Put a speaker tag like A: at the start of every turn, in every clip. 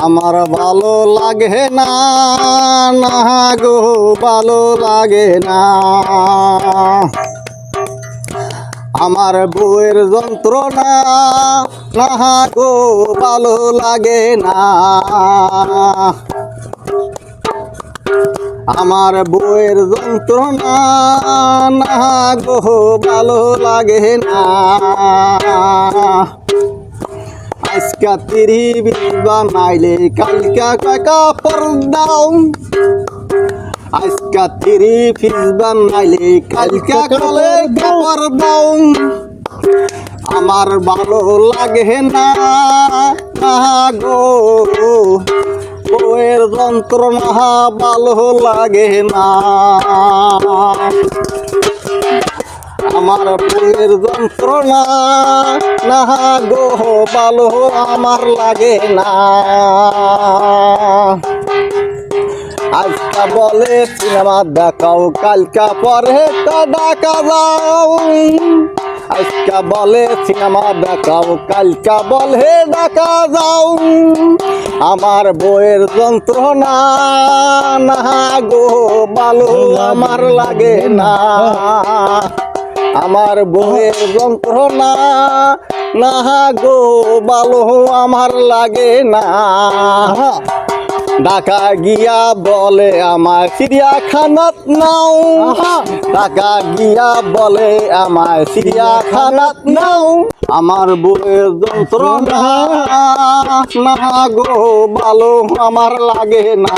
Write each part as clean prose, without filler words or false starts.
A: আমার ভালো লাগে না, না গো ভালো লাগে না। আমার বউয়ের যন্ত্রণা, না গো ভালো লাগে না। আমার বউয়ের যন্ত্রণা, না গো ভালো লাগে না। আজকা তিরি বিবা নাইলে কালকা কাকা পর্দাও। আজকা তিরি ফিজবা নাইলে কালকা কলে কাপড় দাও। আমার ভালো লাগে না, না গো বউয়ের যন্ত্রণা ভালো লাগে না। আমার বউয়ের যন্ত্রণা, না গো ভালো আমার লাগে না। আজকা বলে সিনেমা দেখাও, কালকা পরে তো ডাকা যাও। আজকা বলে সিনেমা দেখাও, কালকা বলে ডাকা যাও। আমার বউয়ের যন্ত্রণা, না গো ভালো আমার লাগে না। আমার বউয়ের যন্ত্রণা, না গো ভালো আমার লাগে না। ঢাকা গিয়া বলে আমার চিড়িয়াখানাত নাও। ঢাকা গিয়া বলে আমার চিড়িয়াখানাত নাও। আমার বউয়ের যন্ত্রণা, না গো ভালো আমার লাগে না।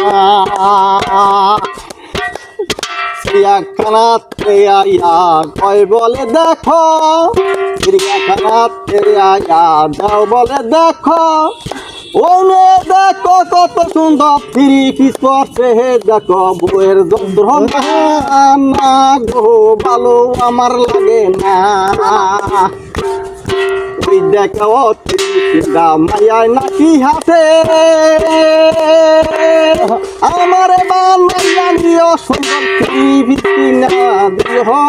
A: চিড়িয়াখানাতে আইয়া কয় বলে দেখো, চিড়িয়াখানাতে আইয়া দাও বলে দেখো। ওনে দেখো কত সুন্দর ফিরি ফিস করছে, দেখো বউয়ের যন্ত্রণা, না গো ভালো আমার লাগে না। ওই দেখো মায়ায় নাকি হাতে, আমার বানাইয়া নিও সুন্দর ফিরি ফিস না দিও।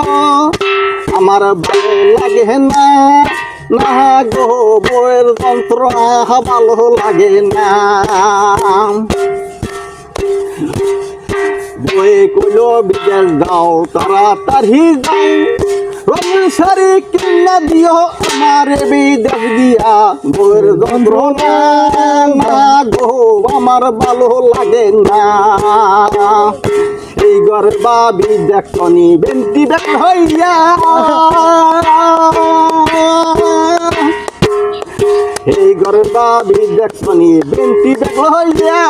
A: আমার ভালো লাগে না, না গো বউয়ের যন্ত্রণা ভালো লাগে না। বউয়ে কইলো বিদেশ যাও, তাড়াতাড়ি যাও। রঙের শাড়ি কিনা দিও আমার বিদেশ দিয়া। বউয়ের যন্ত্রণা, না গো আমার ভালো লাগে না। এই ঘরে বাবি দেখনি বেন্টি বেক হইয়া। এই ঘরে বাবি দেখনি বেন্টি বেক হইয়া।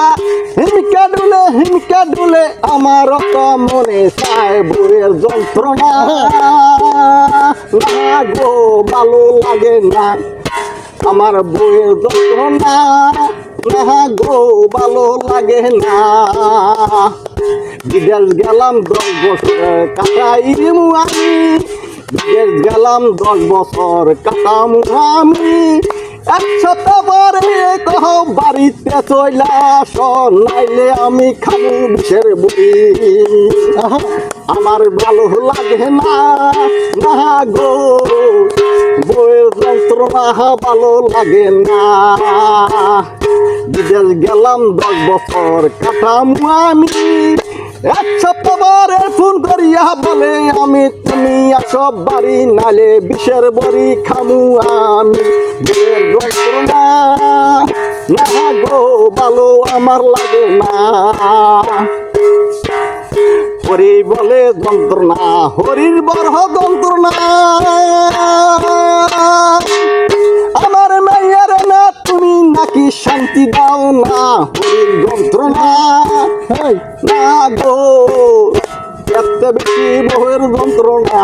A: হিমকা ডুলে আমার তো মনে চায় বউয়ের যন্ত্রণা, না গো ভালো লাগে না। আমার বউয়ের যন্ত্রণা, না গো ভালো লাগে না। বিদেশ গেলাম 10 বছর কাটাইমু আমি। বিদেশ গেলাম 10 বছর কাটামু আমি। একশত বারে কহ বাড়িতে চইলা আস, নাইলে আমি খাবো বিষের বই। আমার ভালো লাগে না, না গো বউয়ের যন্ত্রণা ভালো লাগে না। বিদেশ গেলাম 10 বছর কাটামু আমি। এক সপ্তাহ বারে ফোন করিয়া বলে আমি তুমি আসো বাড়ি, নালে বিষের বড়ি খামু আমি। বউয়ের যন্ত্রণা, না গো ভালো আমার লাগে না। হরি বলে যন্ত্রণা, হরির বরহ যন্ত্রণা। আমার মেয়ের না তুমি নাকি শান্তি দাও না। হরির যন্ত্রণা, না গো এত বেশি বউয়ের যন্ত্রণা।